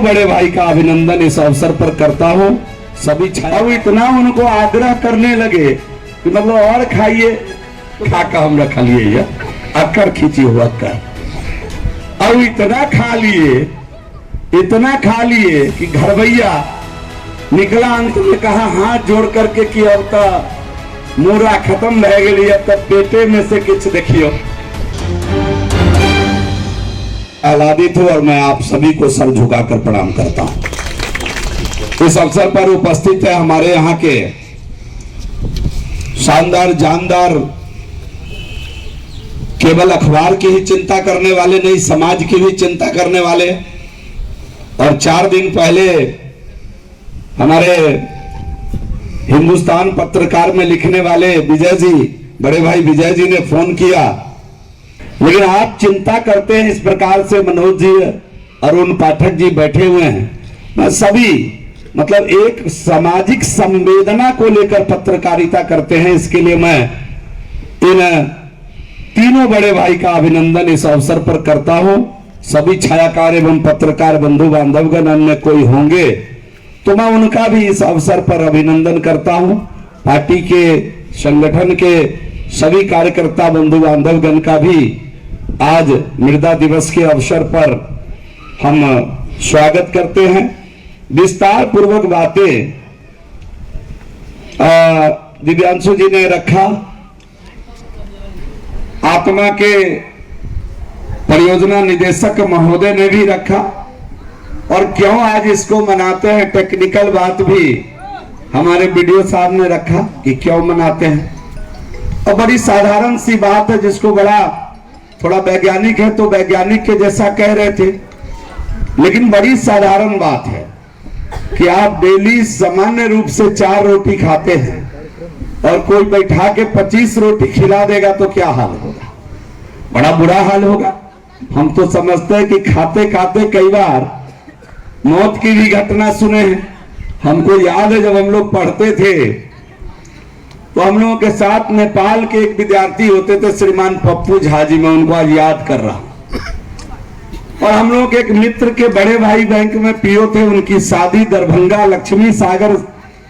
बड़े भाई का अभिनंदन इस अवसर पर करता हूँ। सभी अब इतना उनको आग्रह करने लगे कि मतलब और खाइए, तो खाका हम रखा लिए अक्कर खींची हुआ कर। अब इतना खा लिए कि घरवैया निकला, अंत में कहा हाथ जोड़ करके कि अब तो मोरा खत्म रह गई, अब तक पेटे में से कुछ देखियो। आह्लादित हूं और मैं आप सभी को सर झुकाकर प्रणाम करता हूं। इस अवसर पर उपस्थित है हमारे यहाँ के शानदार जानदार, केवल अखबार की ही चिंता करने वाले नहीं, समाज की भी चिंता करने वाले। और 4 दिन पहले हमारे हिंदुस्तान पत्रकार में लिखने वाले विजय जी, बड़े भाई विजय जी ने फोन किया, लेकिन आप चिंता करते हैं इस प्रकार से। मनोज जी, अरुण पाठक जी बैठे हुए हैं, सभी मतलब एक सामाजिक संवेदना को लेकर पत्रकारिता करते हैं। इसके लिए मैं इन तीनों बड़े भाई का अभिनंदन इस अवसर पर करता हूं। सभी छायाकार एवं पत्रकार बंधु बांधवगण अन्य कोई होंगे तो मैं उनका भी इस अवसर पर अभिनंदन करता हूं। पार्टी के संगठन के सभी कार्यकर्ता बंधु बांधवगण का भी आज मृदा दिवस के अवसर पर हम स्वागत करते हैं। विस्तार पूर्वक बातें दिव्यांशु जी ने रखा, आत्मा के परियोजना निदेशक महोदय ने भी रखा, और क्यों आज इसको मनाते हैं टेक्निकल बात भी हमारे वीडियो साहब ने रखा कि क्यों मनाते हैं। और बड़ी साधारण सी बात है, जिसको बड़ा थोड़ा वैज्ञानिक है तो वैज्ञानिक के जैसा कह रहे थे, लेकिन बड़ी साधारण बात है कि आप डेली सामान्य रूप से 4 रोटी खाते हैं और कोई बैठा के 25 रोटी खिला देगा तो क्या हाल होगा? बड़ा बुरा हाल होगा। हम तो समझते हैं कि खाते खाते कई बार मौत की भी घटना सुने हैं। हमको याद है जब हम लोग पढ़ते थे तो हम लोगों के साथ नेपाल के एक विद्यार्थी होते थे, श्रीमान पप्पू झा जी, मैं उनको आज याद कर रहा हूं। और हम लोग के एक मित्र के बड़े भाई बैंक में पीओ थे, उनकी शादी दरभंगा लक्ष्मी सागर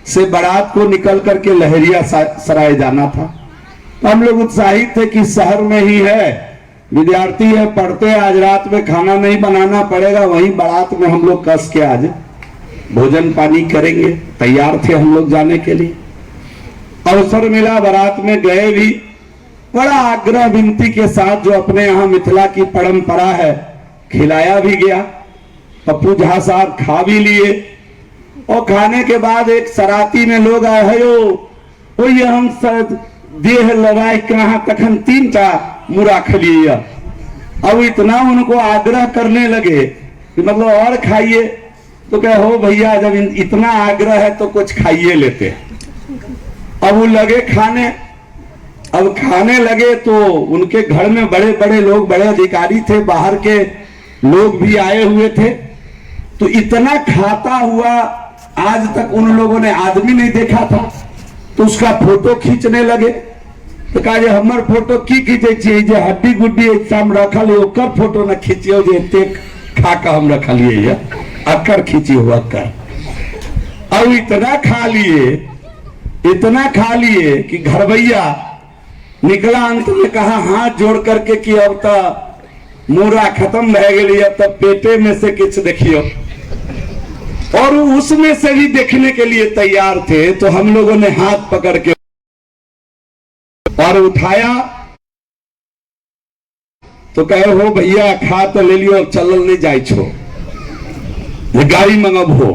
से बारात को निकल करके लहरिया सराय जाना था। तो हम लोग उत्साहित थे कि शहर में ही है, विद्यार्थी है, पढ़ते हैं, आज रात में खाना नहीं बनाना पड़ेगा, वहीं बारात में हम लोग कस के आज भोजन पानी करेंगे। तैयार थे हम लोग जाने के लिए। अवसर मिला, बारात में गए भी, बड़ा आग्रह विनती के साथ, जो अपने यहाँ मिथिला की परंपरा है, खिलाया भी गया। पप्पू झा साहब खा भी लिए, और खाने के बाद एक सराती में लोग आए है, ओ ये हम देह लगाए कहाँ तखन 3टा मुरा खलिए। अब इतना उनको आग्रह करने लगे कि मतलब और खाइए, तो कहे हो भैया जब इतना आग्रह है तो कुछ खाइए लेते हैं। अब वो लगे खाने, अब खाने लगे तो उनके घर में बड़े बड़े लोग, बड़े अधिकारी थे, बाहर के लोग भी आए हुए थे। तो इतना खाता हुआ आज तक उन लोगों ने आदमी नहीं देखा था। तो उसका फोटो खींचने लगे, तो कहा जे हमर फोटो की खींचे छिए, जे हड्डी गुड्डी एकदम रखल है ओकर फोटो न खींचियो, जे एते खा के हम रखलिए अक्कर खींची हुआ कर। अब इतना खा लिए कि घरवैया निकला, अंत में कहा हाथ जोड़ करके कि अब तो मोरा खत्म रह गई, अब तक पेटे में से कुछ देखियो। और उसमें से भी देखने के लिए तैयार थे। तो हम लोगों ने हाथ पकड़ के और उठाया, तो कहे हो भैया खा तो ले लियो, चलल नहीं जाए छो, गाड़ी मंगब हो।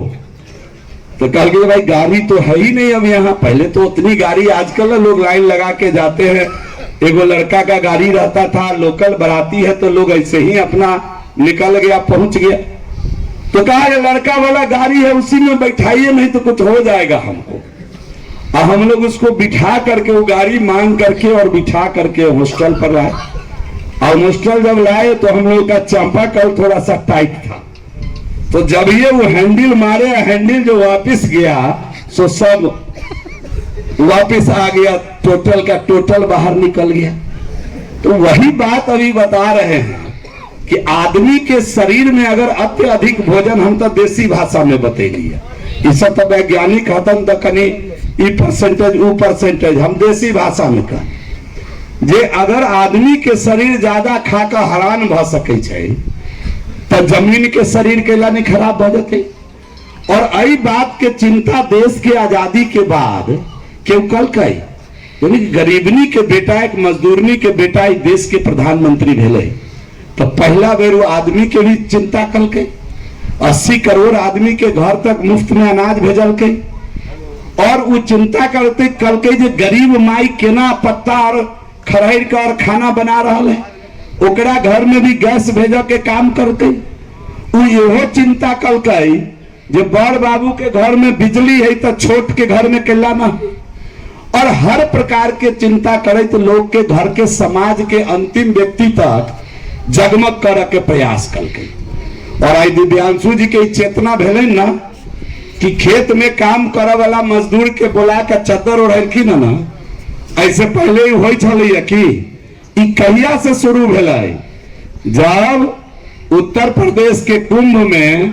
तो कह गए भाई गाड़ी तो है ही नहीं अब यहाँ, पहले तो उतनी गाड़ी, आजकल लोग लाइन लगा के जाते हैं। एगो लड़का का गाड़ी रहता था, लोकल बराती है तो लोग ऐसे ही अपना निकल गया, पहुंच गया। तो कहा ये लड़का वाला गाड़ी है उसी में बैठाइए, नहीं तो कुछ हो जाएगा हमको। और हम लोग उसको बिठा करके, वो गाड़ी मांग करके और बिठा करके हॉस्टल पर लाए। और हॉस्टल जब लाए तो हम लोग का चापाकल थोड़ा सा टाइट था, तो जब ये वो हैंडल मारे, हैंडल जो वापस गया सो सब वापस आ गया, टोटल का टोटल बाहर निकल गया। तो वही बात अभी बता रहे हैं कि आदमी के शरीर में अगर अत्यधिक भोजन, हम तो देसी भाषा में बतैली है, इस तो वैज्ञानिक हतन तो कनी ई परसेंटेज ऊ परसेंटेज, हम देसी भाषा में कह जे अगर आदमी के शरीर ज्यादा खा कर हैरान भ सके छे तो जमीन के शरीर के ला नहीं खराब भ जते। और आई बात के चिंता देश के आजादी के बाद क्यों कल कई, यानी गरीबनी के बेटा, एक मजदूरनी के बेटा इस देश के प्रधानमंत्री भेले तो पहला बेर वो आदमी के भी चिंता कल के 80 करोड़ आदमी के घर तक मुफ्त में अनाज भेजल के। और वो चिंता करते कल के जे गरीब माई केना पत्ता और खरहर का और खाना बना रहा है, ओकरा घर में भी गैस भेजा के काम करते। वो यहो चिंता कल कई जे बड़ बाबू के घर में बिजली है तो छोट के घर में केला ना। और हर प्रकार के चिंता करे तो लोग के घर के समाज के अंतिम व्यक्ति तक जगमग करे के प्रयास कल के। और आई दिव्यांशु जी के चेतना भेले ना कि खेत में काम करे वाला मजदूर के बुला के चद्दर ओढ़लखिन ना, ऐसे पहले ही हो छल कि ई कहिया से शुरू भेलै, जब उत्तर प्रदेश के कुंभ में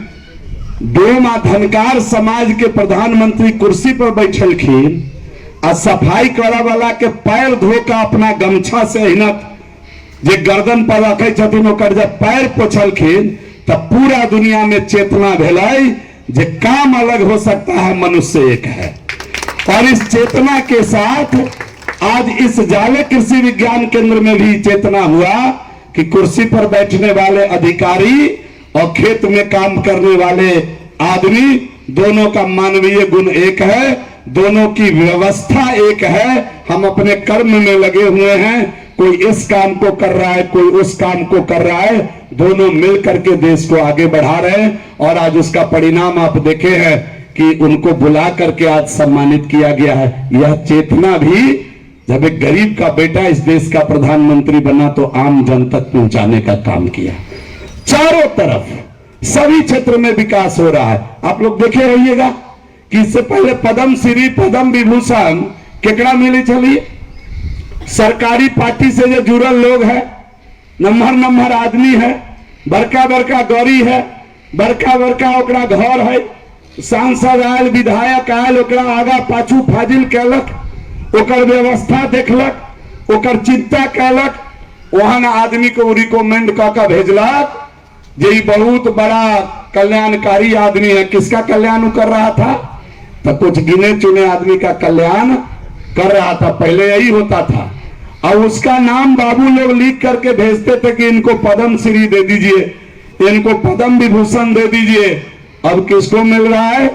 डोम आ धनकार समाज के प्रधानमंत्री कुर्सी पर बैठलखिन आ सफाई करे वाला के पैर धो का अपना गमछा से हिनक जे गर्दन पर रखे छथिन ओकर जब पैर पोछलखिन तब पूरा दुनिया में चेतना भेलै जे काम अलग हो सकता है, मनुष्य एक है। और इस चेतना के साथ आज इस जाले कृषि विज्ञान केंद्र में भी चेतना हुआ कि कुर्सी पर बैठने वाले अधिकारी और खेत में काम करने वाले आदमी दोनों का मानवीय गुण एक है, दोनों की व्यवस्था एक है। हम अपने कर्म में लगे हुए हैं, कोई इस काम को कर रहा है, कोई उस काम को कर रहा है, दोनों मिल करके देश को आगे बढ़ा रहे हैं। और आज उसका परिणाम आप देखे हैं कि उनको बुला करके आज सम्मानित किया गया है। यह चेतना भी जब एक गरीब का बेटा इस देश का प्रधानमंत्री बना तो आम जन तक पहुंचाने का काम किया। चारों तरफ सभी क्षेत्र में विकास हो रहा है। आप लोग देखे रहिएगा कि इससे पहले पद्म श्री पद्म विभूषण केकड़ा मिली चली, सरकारी पार्टी से जो जुड़ल लोग है, नम्हर आदमी है, बड़का गौरी है, बड़का ओकरा घर है, सांसद आयल, विधायक आयल, ओकरा आगा पाछू फाजिल कैलक, ओकर व्यवस्था देखलक, ओकर चिंता कैलक, वहां आदमी को रिकमेंड कर भेजलक जे बहुत बड़ा कल्याणकारी आदमी है। किसका कल्याण कर रहा था? तो कुछ गिने चुने आदमी का कल्याण कर रहा था, पहले यही होता था। और उसका नाम बाबू लोग लिख करके भेजते थे कि इनको पद्म श्री दे दीजिए, इनको पद्म विभूषण दे दीजिए। अब किसको मिल रहा है?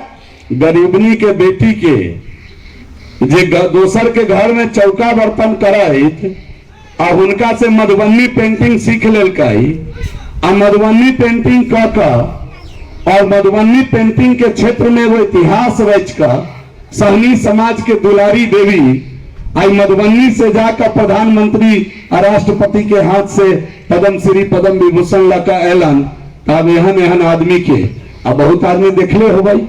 गरीबनी के बेटी के, जे दोसर के घर में चौका बर्तन करत और उनका से मधुबनी पेंटिंग सीख लेलकई आ मधुबनी पेंटिंग क और मधुबनी पेंटिंग के क्षेत्र में वो इतिहास रच कर सहनी समाज के दुलारी देवी आई मधुबनी से जाकर प्रधानमंत्री और राष्ट्रपति के हाथ से पद्म श्री पद्म विभूषण लगा ऐलान। अब एहन आदमी के अब बहुत आदमी देखले हो भाई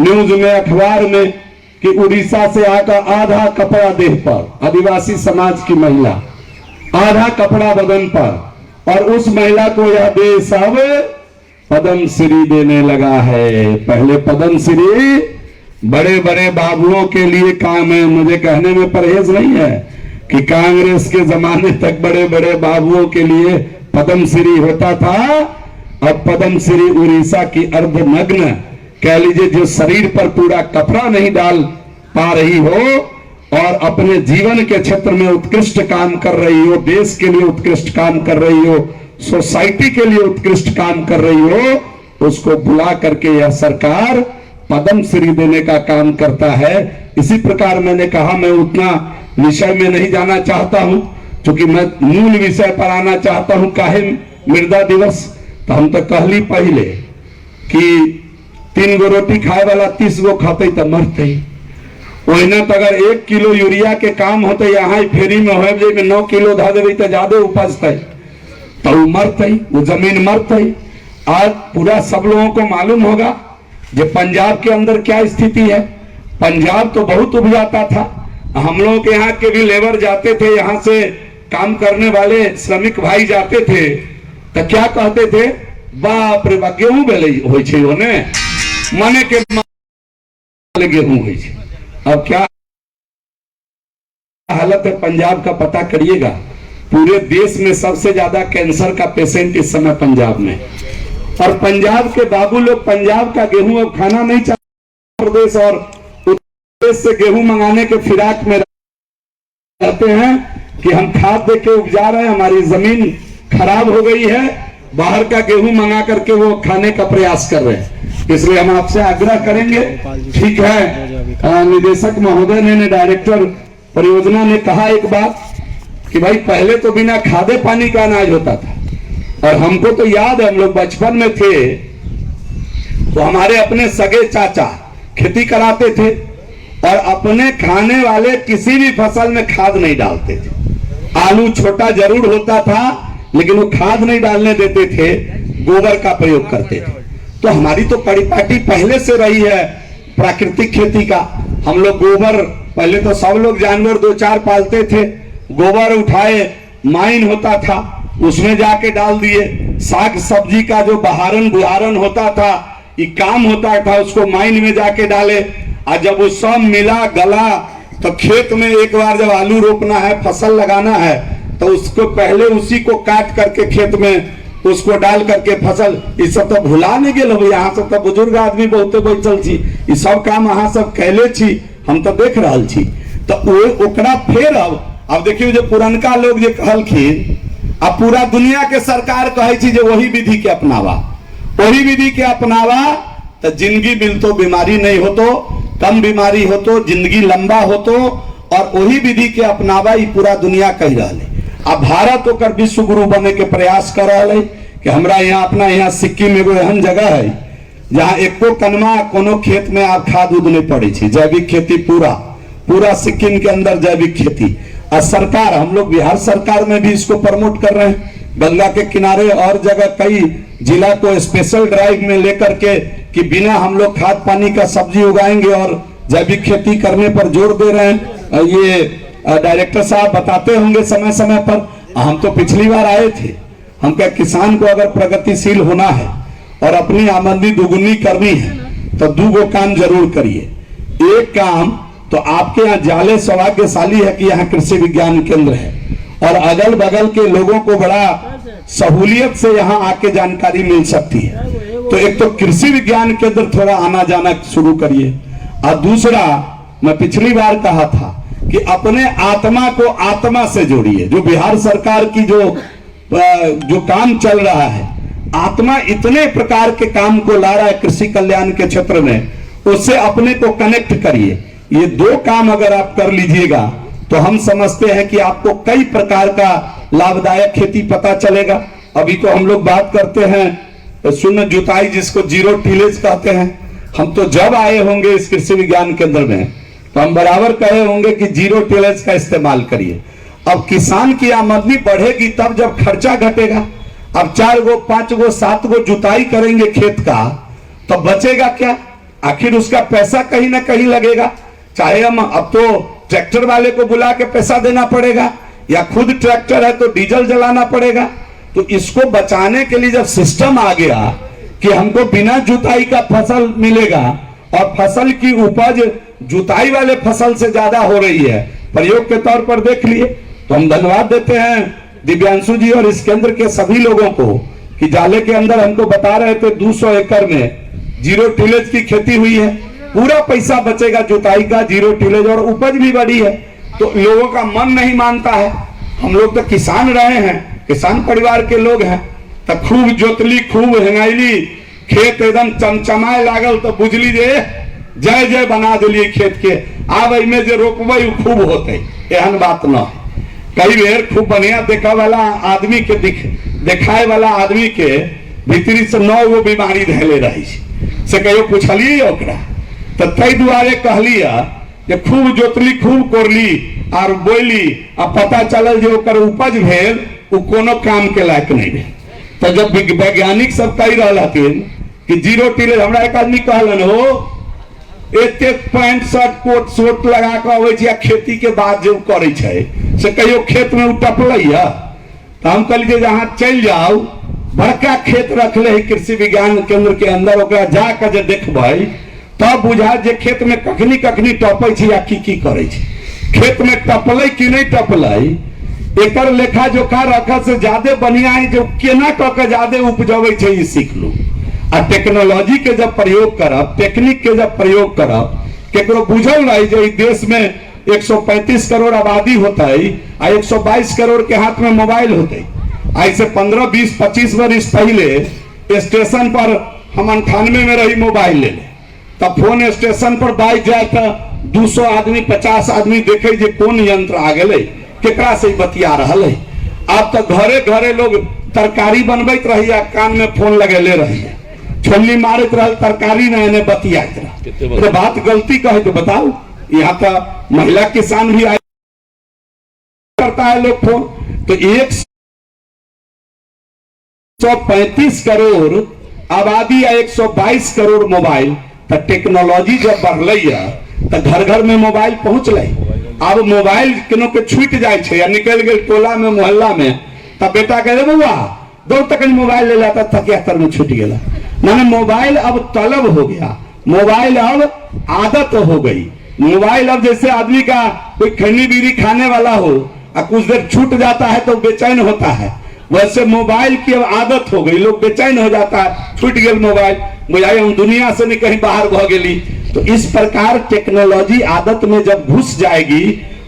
न्यूज में, अखबार में कि उड़ीसा से आकर आधा कपड़ा देह पर, आदिवासी समाज की महिला आधा कपड़ा बदन पर, और उस महिला को यह देश अब पद्म श्री देने लगा है। पहले पद्म श्री बड़े बड़े बाबुओं के लिए काम है। मुझे कहने में परहेज नहीं है कि कांग्रेस के जमाने तक बड़े बड़े बाबुओं के लिए पद्म श्री होता था। अब पद्म श्री उड़ीसा की अर्धनग्न, कह लीजिए जो शरीर पर पूरा कपड़ा नहीं डाल पा रही हो और अपने जीवन के क्षेत्र में उत्कृष्ट काम कर रही हो, देश के लिए उत्कृष्ट काम कर रही हो, सोसाइटी के लिए उत्कृष्ट काम कर रही हो, उसको बुला करके यह सरकार पद्म श्री देने का काम करता है। इसी प्रकार मैंने कहा मैं उतना विषय में नहीं जाना चाहता हूं, क्योंकि मैं मूल विषय पर आना चाहता हूं। काहे मृदा दिवस? तो हम तो कहली पहले कि 3 गो रोटी खाए वाला 30 गो खाते तो मरते। वही तो अगर 1 किलो यूरिया के काम होते यहाँ फेरी में हो जाए 9 किलो धा देवे तो ज्यादा उपजते तो वो मरते, वो जमीन मरते। आज पूरा सब लोगों को मालूम होगा जो पंजाब के अंदर क्या स्थिति है। पंजाब तो बहुत उपजाता था, हम लोग के यहाँ के भी लेबर जाते थे, यहाँ से काम करने वाले श्रमिक भाई जाते थे तो क्या कहते थे, बाप रे बाप गेहूं बेले होइ छे ओने मने के गेहूं होइ छे। अब क्या हालत है पंजाब का पता करिएगा। पूरे देश में सबसे ज्यादा कैंसर का पेशेंट इस समय पंजाब में, और पंजाब के बाबू लोग पंजाब का गेहूं अब खाना नहीं चाहते, प्रदेश और उत्तर प्रदेश से गेहूं मंगाने के फिराक में रहते हैं कि हम खाद दे के उपजा रहे हैं, हमारी जमीन खराब हो गई है, बाहर का गेहूं मंगा करके वो खाने का प्रयास कर रहे हैं। इसलिए हम आपसे आग्रह करेंगे, ठीक है निदेशक महोदय ने डायरेक्टर परियोजना ने कहा एक बात कि भाई पहले तो बिना खादे पानी का अनाज होता था, और हमको तो याद है हम लोग बचपन में थे तो हमारे अपने सगे चाचा खेती कराते थे और अपने खाने वाले किसी भी फसल में खाद नहीं डालते थे। आलू छोटा जरूर होता था लेकिन वो खाद नहीं डालने देते थे, गोबर का प्रयोग करते थे। तो हमारी तो परिपाटी पहले से रही है प्राकृतिक खेती का। हम लोग गोबर, पहले तो सब लोग जानवर 2-4 पालते थे, गोबर उठाए, माइन होता था उसमें जाके डाल दिए। साग सब्जी का जो बहारन बुहारन होता था, ये काम होता था, उसको माइन में जाके डाले, और जब वो सब मिला गला तो खेत में एक बार जब आलू रोपना है, फसल लगाना है, तो उसको पहले उसी को काट करके खेत में उसको डाल करके फसल, ये सब तो भुला नहीं गेल। यहाँ सब तो बुजुर्ग आदमी बहुते बैठल छी, ये सब काम अहाँ सब कैले छी, हम तो देख रहल छी। तो ओकरा फिर अब देखियो जो पुरनका लोग जे कहलखिन, अब पूरा दुनिया के सरकार कहे छी जे वही विधि के अपनावा, वही विधि के अपनावा तो जिंदगी मिलतो, बीमारी नहीं होतो, कम बीमारी होतो, जिंदगी लंबा होतो, और वही विधि के अपनावा ये पूरा दुनिया कह रहा है। अब भारत होकर विश्व गुरु बने के प्रयास कर रहा है कि हमरा यहाँ अपना यहाँ सिक्किम एगो एहन जगह है जहाँ एको कनमा कोनो खेत में आप खाद उद नहीं पड़े छी, जैविक खेती पूरा सिक्किम के अंदर जैविक खेती। और सरकार, हम लोग बिहार सरकार में भी इसको प्रमोट कर रहे हैं, गंगा के किनारे और जगह कई जिला को स्पेशल ड्राइव में लेकर के कि बिना हम लोग खाद पानी का सब्जी उगाएंगे और जैविक खेती करने पर जोर दे रहे हैं। ये डायरेक्टर साहब बताते होंगे समय समय पर, हम तो पिछली बार आए थे, हम क्या किसान को अगर प्रगतिशील होना है और अपनी आमदनी दुगुनी करनी है तो 2 काम जरूर करिए। एक काम तो आपके यहाँ जाले सौभाग्यशाली है कि यहाँ कृषि विज्ञान केंद्र है और अगल बगल के लोगों को बड़ा सहूलियत से यहाँ आके जानकारी मिल सकती है। तो एक तो कृषि विज्ञान केंद्र थोड़ा आना जाना शुरू करिए, और दूसरा मैं पिछली बार कहा था कि अपने आत्मा को आत्मा से जोड़िए। जो बिहार सरकार की जो काम चल रहा है, आत्मा इतने प्रकार के काम को ला रहा है कृषि कल्याण के क्षेत्र में, उससे अपने को कनेक्ट करिए। ये 2 काम अगर आप कर लीजिएगा तो हम समझते हैं कि आपको कई प्रकार का लाभदायक खेती पता चलेगा। अभी तो हम लोग बात करते हैं शून्य जुताई, जिसको 0 टिलेज कहते हैं। हम तो जब आए होंगे इस कृषि विज्ञान केंद्र में तो हम बराबर कहे होंगे कि 0 टिलेज का इस्तेमाल करिए। अब किसान की आमदनी बढ़ेगी तब जब खर्चा घटेगा। अब 4 गो 5 गो 7 गो जुताई करेंगे खेत का तो बचेगा क्या? आखिर उसका पैसा कहीं ना कहीं लगेगा। चाहे हम अब तो ट्रैक्टर वाले को बुला के पैसा देना पड़ेगा, या खुद ट्रैक्टर है तो डीजल जलाना पड़ेगा। तो इसको बचाने के लिए जब सिस्टम आ गया कि हमको बिना जुताई का फसल मिलेगा और फसल की उपज जुताई वाले फसल से ज्यादा हो रही है, प्रयोग के तौर पर देख लिए, तो हम धन्यवाद देते हैं दिव्यांशु जी और इस केंद्र के सभी लोगों को कि जाले के अंदर हमको बता रहे थे 200 एकड़ में 0 टिलेज की खेती हुई है। पूरा पैसा बचेगा जुताई का, 0 टिलेज, और उपज भी बड़ी है। तो लोगों का मन नहीं मानता है। हम लोग तो किसान रहे हैं, किसान परिवार के लोग हैं, तो खूब जोतली, खूब हेंगाइली, खेत एकदम चमचमाए लागल तो बुझली जे जय जय बना दिलिए खेत के। आब में जो रोपबे खूब होते, एहन बात न। कई बेर खूब बढ़िया देखा वाला आदमी के दिखाए वाला आदमी के भीतरी से 9 गो बीमारी धैले रही से कहियो पूछलिए ओकरा, तो तई दुआरे कहलिए जे खूब जोतली, खूब कोरली और बोली, अब पता चलल जे ओकर उपज भेल वो कोनो काम के लायक नहीं भेल। तो जब वैज्ञानिक सब कही रहा कि 0 टिलेज, हमरा एक आदमी कहलन हो एते पैंट शर्ट कोट शोट लगा के अबै छै खेती के बाद जो करे छै से कहियो खेत में टपलै है। तो हम कहलिए जहाँ चल जाओ बड़का खेत रख ले कृषि विज्ञान केंद्र के अंदर, ओकरा जाकर जे देखबै तब बुझा जे खेत में कखनी कखनी टपै छै या की करै छै, खेत में टपलै कि नहीं टपलै, एकर लेखा जोखा रखा से ज्यादा बढ़िया है जो केना क के ज्यादा उपजबै छै ई सीख लो। आ टेक्नोलॉजी के जब प्रयोग करब, टेक्निक के जब प्रयोग करब, केकरो बुझल रही जे देश में 135 करोड़ आबादी होता है आ 122 करोड़ के हाथ में मोबाइल होते। ऐसे 15, 20, 25 वर्ष पहले स्टेशन पर हम 98 में रही मोबाइल ले ले, तब फोन स्टेशन पर बाइक जाए तो 200 आदमी 50 आदमी देखे जे कौन यंत्र आ गए, केकरा से बतिया रहा है। अब तो घरे घरे लोग तरकारी बनबैत रही, कान में फोन लगेले रही, छोलनी मारत रहा, तरकारी ने बतियात रहा। तो बात गलती कहे तो बताओ, यहाँ का महिला किसान भी आए करता है लोग फोन। तो 135 करोड़ आबादी या 122 करोड़ मोबाइल, तो टेक्नोलॉजी जब बढ़ तो घर घर में मोबाइल पहुंच ले। अब मोबाइल केनो के छूट जाए या निकल गए टोला में मोहल्ला में, तब बेटा कहे बउआ दौड़ तक मोबाइल ले लाता, थकिया तर में छूट गया। माने मोबाइल अब तलब हो गया, मोबाइल अब आदत हो गई। मोबाइल अब जैसे आदमी का कोई खैनी बीड़ी खाने वाला हो और कुछ देर छूट जाता है तो बेचैन होता है, वैसे मोबाइल की अब आदत हो गई, लोग बेचैन हो जाता है, छूट गया मोबाइल, बुझाई हम दुनिया से नहीं कहीं बाहर भ गई। तो इस प्रकार टेक्नोलॉजी आदत में जब घुस जाएगी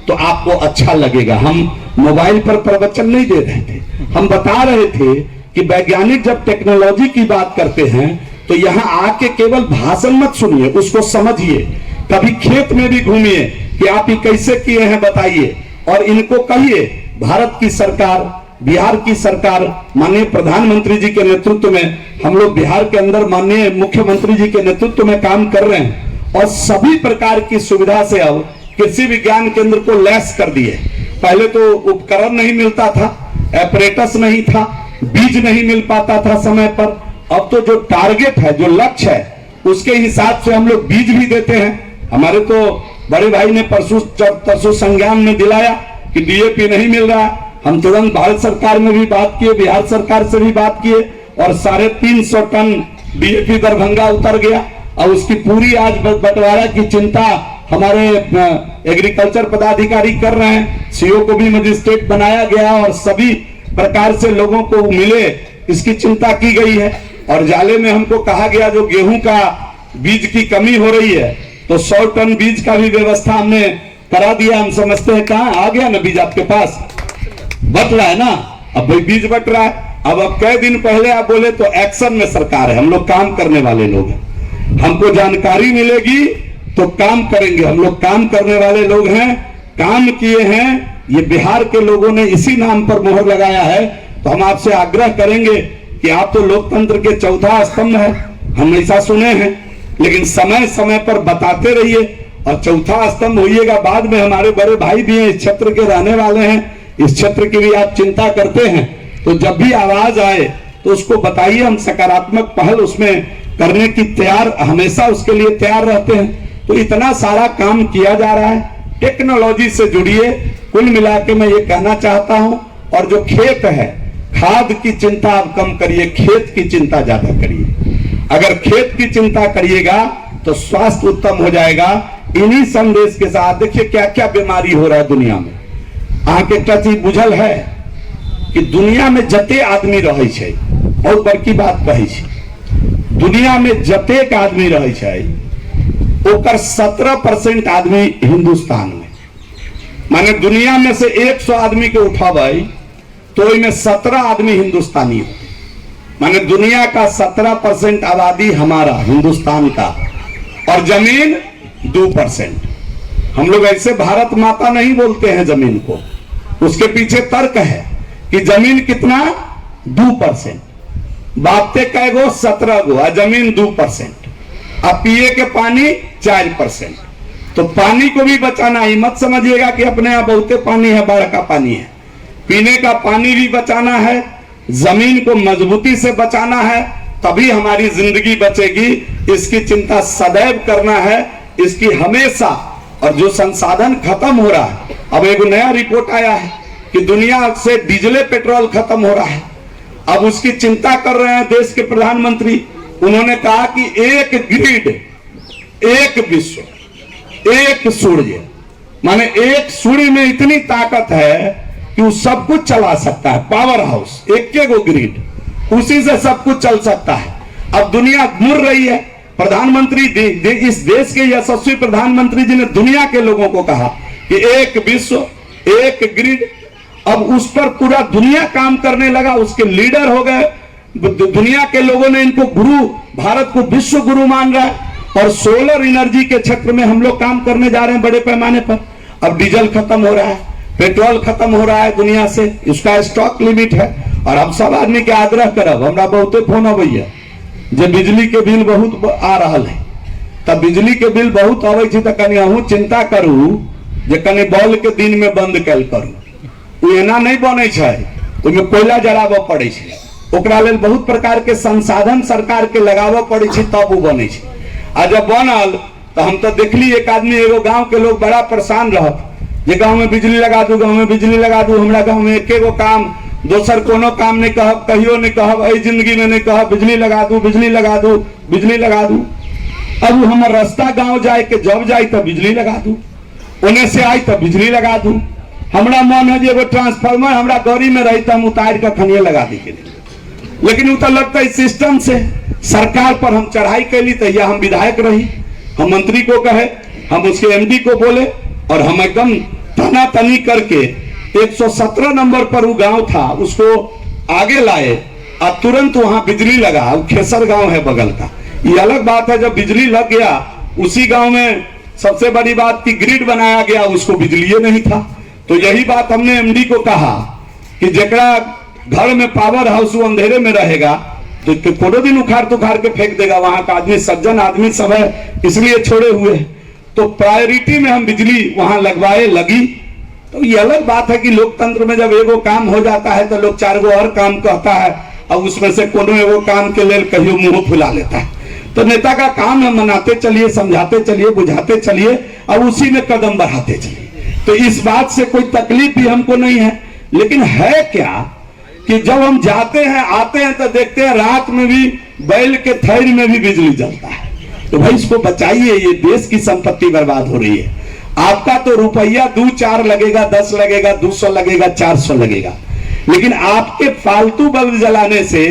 तो आपको अच्छा लगेगा। हम मोबाइल पर प्रवचन नहीं दे रहे थे, हम बता रहे थे कि वैज्ञानिक जब टेक्नोलॉजी की बात करते हैं तो यहाँ आके केवल भाषण मत सुनिए, उसको समझिए। कभी खेत में भी घूमिए कि आप ये कैसे किए हैं बताइए, और इनको कहिए भारत की सरकार, बिहार की सरकार माननीय प्रधानमंत्री जी के नेतृत्व में, हम लोग बिहार के अंदर माननीय मुख्यमंत्री जी के नेतृत्व में काम कर रहे हैं और सभी प्रकार की सुविधा से अब कृषि विज्ञान केंद्र को लैस कर दिए। पहले तो उपकरण नहीं मिलता था, एपरेटस नहीं था, बीज नहीं मिल पाता था समय पर। अब तो जो टारगेट है, जो लक्ष्य है, उसके हिसाब से हम लोग बीज भी देते हैं। हमारे तो बड़े भाई ने परसों संज्ञान में दिलाया कि डीएपी नहीं मिल रहा। हम तुरंत भारत सरकार में भी बात किए, बिहार सरकार से भी बात किए और 350 टन डीएपी दरभंगा उतर गया। और उसकी पूरी आज बंटवारा की चिंता हमारे एग्रीकल्चर पदाधिकारी कर रहे हैं, सीओ को भी मजिस्ट्रेट बनाया गया और सभी प्रकार से लोगों को मिले इसकी चिंता की गई है। और जाले में हमको कहा गया जो गेहूं का बीज की कमी हो रही है तो 100 टन बीज का भी व्यवस्था हमने करा दिया। हम समझते हैं कहाँ आ गया ना बीज, आपके पास बट रहा है ना, अब भाई बीज बट रहा है। अब कई दिन पहले आप बोले तो एक्शन में सरकार है, हम लोग काम करने वाले लोग हैं, हमको जानकारी मिलेगी तो काम करेंगे। हम लोग काम करने वाले लोग हैं, काम किए हैं, ये बिहार के लोगों ने इसी नाम पर मोहर लगाया है। तो हम आपसे आग्रह करेंगे कि आप तो लोकतंत्र के चौथा स्तंभ है, हम ऐसा सुने हैं, लेकिन समय समय पर बताते रहिए और चौथा स्तंभ होइएगा। बाद में हमारे बड़े भाई भी हैं, इस क्षेत्र के रहने वाले हैं, इस क्षेत्र की भी आप चिंता करते हैं, तो जब भी आवाज आए तो उसको बताइए। हम सकारात्मक पहल उसमें करने की तैयार, हमेशा उसके लिए तैयार रहते हैं। तो इतना सारा काम किया जा रहा है, टेक्नोलॉजी से जुड़िए। कुल मिला के मैं ये कहना चाहता हूं, और जो खेत है, खाद की चिंता आप कम करिए, खेत की चिंता ज्यादा करिए। अगर खेत की चिंता करिएगा तो स्वास्थ्य उत्तम हो जाएगा। इन्हीं संदेश के साथ देखिए क्या क्या बीमारी हो रहा है दुनिया में। आके एक चीज बुझल है कि दुनिया में जते आदमी रहे छे, बहुत बड़की बात कही छे, दुनिया में जतेक आदमी रहे छे ओकर 17% आदमी हिंदुस्तान में। माने दुनिया में से 100 आदमी के उठावे तो इनमें 17 आदमी हिंदुस्तानी होते। माने दुनिया का 17% आबादी हमारा हिंदुस्तान का, और जमीन 2%। हम लोग ऐसे भारत माता नहीं बोलते हैं जमीन को, उसके पीछे तर्क है कि जमीन कितना 2%, बापते कै गो 17 गो, जमीन 2%, अब पिए के पानी 4%। तो पानी को भी बचाना, ही मत समझिएगा कि अपने यहाँ बहुते पानी है, बाढ़ का पानी है, पीने का पानी भी बचाना है, जमीन को मजबूती से बचाना है, तभी हमारी जिंदगी बचेगी। इसकी चिंता सदैव करना है, इसकी हमेशा। और जो संसाधन खत्म हो रहा है, अब एक नया रिपोर्ट आया है कि दुनिया से डीजल पेट्रोल खत्म हो रहा है, अब उसकी चिंता कर रहे हैं देश के प्रधानमंत्री। उन्होंने कहा कि एक ग्रिड, एक विश्व, एक सूर्य, माने एक सूर्य में इतनी ताकत है कि वो सब कुछ चला सकता है। पावर हाउस, एक गो ग्रिड, उसी से सब कुछ चल सकता है। अब दुनिया मुड़ रही है। प्रधानमंत्री इस देश के यशस्वी प्रधानमंत्री जी ने दुनिया के लोगों को कहा कि एक विश्व, एक ग्रिड। अब उस पर पूरा दुनिया काम करने लगा, उसके लीडर हो गए। दुनिया के लोगों ने इनको गुरु, भारत को विश्व गुरु मान रहा है। और सोलर एनर्जी के क्षेत्र में हम लोग काम करने जा रहे हैं बड़े पैमाने पर। अब डीजल खत्म हो रहा है, पेट्रोल खत्म हो रहा है दुनिया से, इसका स्टॉक लिमिट है। और हम सब आदमी के आग्रह करब, हमरा बहुते फोन अबैया जे बिजली के बिल बहुत आ रहा है, तब बिजली के बिल बहुत आवे छै, त कनी अहूँ चिंता करू जे कनी बॉल के दिन में बंद कैल करू। एना नहीं बने छै, ओहिमे कोयला जराबऽ पड़े छै, ओकरा लेल बहुत प्रकार के संसाधन सरकार के लगाबऽ पड़े छै, तब वो बने छै। आ जब बनल तो हम तो देखली एक आदमी, एगो गांव के लोग बड़ा परेशान रहत जे गांव में बिजली लगा दू, गांव में बिजली लगा दू। हमरा गांव में एकेगो काम, दोसर कोनो काम नहीं कहब, कहियो नहीं कहब, एहि जिंदगी में नहीं कहब बिजली लगा दू, बिजली लगा दू, बिजली लगा दू। अब हमर रास्ता गांव जाए के जब जाए तो बिजली लगा दू, ओने से आई तो बिजली लगा दू। हमरा मन है जे एगो ट्रांसफार्मर हमरा गौरी में रही तो हम उतार के खनिए लगा दी के, लेकिन वो तो लगता है सिस्टम से। सरकार पर हम चढ़ाई कैली तो या हम विधायक रही, हम मंत्री को कहे, हम उसके एमडी को बोले, और हम एकदम तना तनी करके 117 नंबर पर वो गांव था उसको आगे लाए और तुरंत वहां बिजली लगा। खेसर गांव है बगल का। ये अलग बात है जब बिजली लग गया उसी गांव में, सबसे बड़ी बात की ग्रिड बनाया गया, उसको बिजली नहीं था। तो यही बात हमने एमडी को कहा कि जकरा घर में पावर हाउस वो अंधेरे में रहेगा तो कोनो दिन उखाड़ के फेंक देगा। वहां का आदमी सज्जन आदमी सब है, इसलिए छोड़े हुए। तो प्रायोरिटी में हम बिजली वहां लगवाए, लगी। तो ये अलग बात है कि लोकतंत्र में जब एगो काम हो जाता है तो लोग चार गो और काम कहता है, और उसमें से कोनो एगो काम के लिए कहियो मुंह फुला लेता है। तो नेता का काम है मनाते चलिए, समझाते चलिए, बुझाते चलिए, और उसी में कदम बढ़ाते चलिए। तो इस बात से कोई तकलीफ भी हमको नहीं है। लेकिन है क्या कि जब हम जाते हैं आते हैं तो देखते हैं रात में भी बैल के थैर में भी बिजली जलता है। तो भाई इसको बचाइए, ये देश की संपत्ति बर्बाद हो रही है। आपका तो रुपया 2-4 लगेगा, 10 लगेगा, 200 लगेगा, 400 लगेगा, लेकिन आपके फालतू बल्ब जलाने से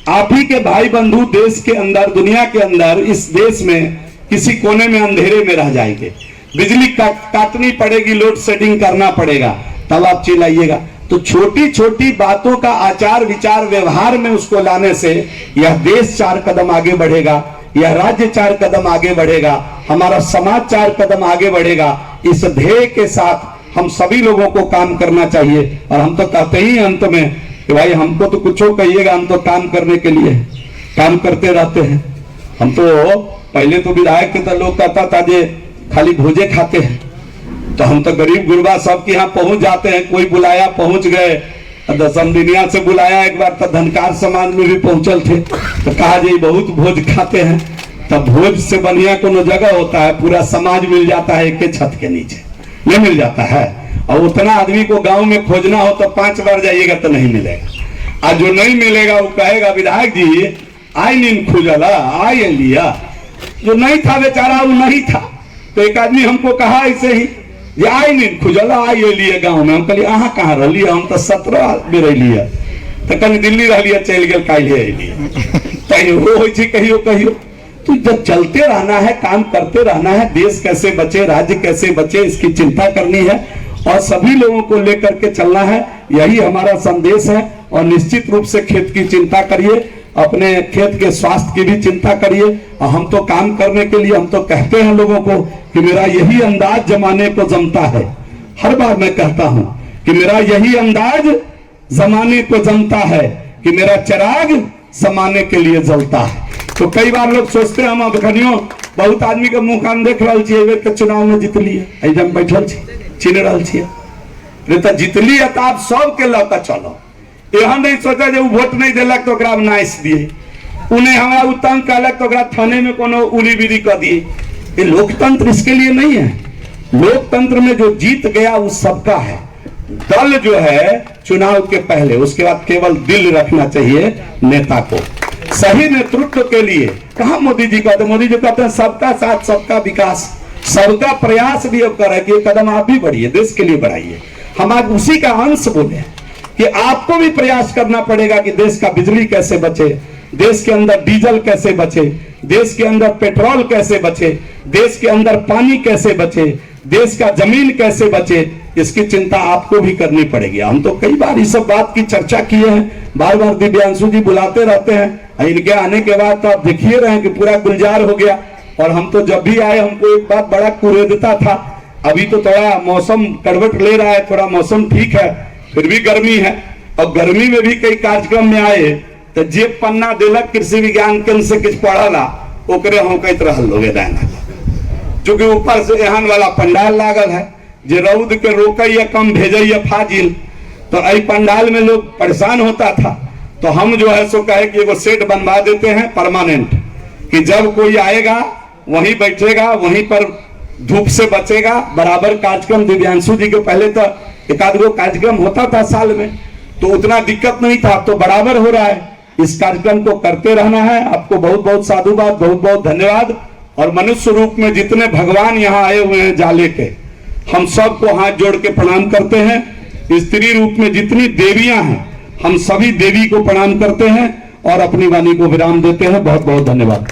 आप ही के भाई बंधु देश के अंदर, दुनिया के अंदर, इस देश में किसी कोने में अंधेरे में रह जाएंगे। बिजली काटनी पड़ेगी, लोड शेडिंग करना पड़ेगा, तब आप चिल्लाइएगा। तो छोटी छोटी बातों का आचार विचार व्यवहार में उसको लाने से यह देश 4 कदम आगे बढ़ेगा, यह राज्य 4 कदम आगे बढ़ेगा, हमारा समाज 4 कदम आगे बढ़ेगा। इस ध्येय के साथ हम सभी लोगों को काम करना चाहिए। और हम तो कहते ही अंत में कि भाई हमको तो कुछ कहिएगा, हम तो काम करने के लिए काम करते रहते हैं। हम तो पहले तो विधायक के तो लोग कहता था जे खाली भोजे खाते हैं, तो हम तो गरीब गुरबा सबके यहाँ पहुंच जाते हैं। कोई बुलाया पहुंच गए, दसम दिनिया से बुलाया एक बार, तो धनकार समाज में भी पहुंचल थे, तो कहा जी बहुत भोज खाते हैं। तब भोज से बढ़िया कोनो जगह होता है, पूरा समाज मिल जाता है एक के छत के नीचे, नहीं मिल जाता है। और उतना आदमी को गांव में खोजना हो तो 5 बार जाइएगा तो नहीं मिलेगा। और जो नहीं मिलेगा वो कहेगा विधायक जी आई नींद खुजला, आई लिया। जो नहीं था बेचारा वो नहीं था। तो एक आदमी हमको कहा ऐसे ही जे आई नींद खुजला, आई लिए गाँव में। हम कहलिए अहाँ कहाँ रहिए? हम तो 17 में रहिए, तो कहीं दिल्ली रहिए, चल गए काल्हे अलिए। कहियो कहियो तो जब चलते रहना है, काम करते रहना है, देश कैसे बचे, राज्य कैसे बचे, इसकी चिंता करनी है और सभी लोगों को लेकर के चलना है। यही हमारा संदेश है। और निश्चित रूप से खेत की चिंता करिए, अपने खेत के स्वास्थ्य की भी चिंता करिए। और हम तो काम करने के लिए, हम तो कहते हैं लोगों को कि मेरा यही अंदाज जमाने को जमता है। हर बार मैं कहता हूं कि मेरा यही अंदाज जमाने को जमता है, कि मेरा चिराग जमाने के लिए जलता है। तो कई बार लोग सोचते हैं हम अखनियो बहुत आदमी के मुंह कान देख रहा छे के चुनाव में जीतली है, एकदम बैठल छी चिन्ह रहा छे रे, तो जीतली है तो आप सब के लौका चलो। यह नहीं सोचा जो वोट नहीं दिलक तो ओकरा नाइस दिए, उन्हें हमारा उत्तंग कहलक तो ओकरा थाने में कोनो उली बिरी कर दिए। ये लोकतंत्र इसके लिए नहीं है। लोकतंत्र में जो जीत गया वो सबका है, दल जो है चुनाव के पहले, उसके बाद केवल दिल रखना चाहिए नेता को। सही नेतृत्व के लिए कहा मोदी जी कहते, मोदी जी कहते हैं सबका साथ सबका विकास, सबका प्रयास भी अब करे कि ये कदम आप भी बढ़िए, देश के लिए बढ़ाइए। हम आज उसी का अंश बोले कि आपको भी प्रयास करना पड़ेगा कि देश का बिजली कैसे बचे, देश के अंदर डीजल कैसे बचे, देश के अंदर पेट्रोल कैसे बचे, देश के अंदर पानी कैसे बचे, देश का जमीन कैसे बचे, इसकी चिंता आपको भी करनी पड़ेगी। हम तो कई बार इस सब बात की चर्चा किए हैं, बार बार दिव्यांशु जी बुलाते रहते हैं। इनके आने के बाद तो आप देखिए रहे हैं कि पूरा गुलजार हो गया। और हम तो जब भी आए हमको एक बात बड़ा कुरेदता था, अभी तो थोड़ा मौसम करवट ले रहा है, थोड़ा मौसम ठीक है, फिर भी गर्मी है। और गर्मी में भी कई कार्यक्रम में आए तो जे पन्ना दिलक कृषि विज्ञान केंद्र से कुछ पढ़ला ओकरे हम कहते रहल लोगे रहना, चूंकि ऊपर से एहन वाला पंडाल लागल है जे रौद के रोकैया कम भेजैया फाजिल, तो आई पंडाल में लोग परेशान होता था। तो हम जो है सो कहे कि एगो सेट बनवा देते हैं परमानेंट, कि जब कोई आएगा वहीं बैठेगा, वहीं पर धूप से बचेगा। बराबर कार्यक्रम दिव्यांशु जी के पहले तो एक आध गो कार्यक्रम होता था साल में, तो उतना दिक्कत नहीं था, तो बराबर हो रहा है। इस कार्यक्रम को करते रहना है। आपको बहुत बहुत साधुवाद, बहुत बहुत धन्यवाद। और मनुष्य रूप में जितने भगवान यहाँ आए हुए हैं जाले के, हम सबको हाथ जोड़ के प्रणाम करते हैं। स्त्री रूप में जितनी देवियां हैं, हम सभी देवी को प्रणाम करते हैं और अपनी वाणी को विराम देते हैं। बहुत बहुत धन्यवाद।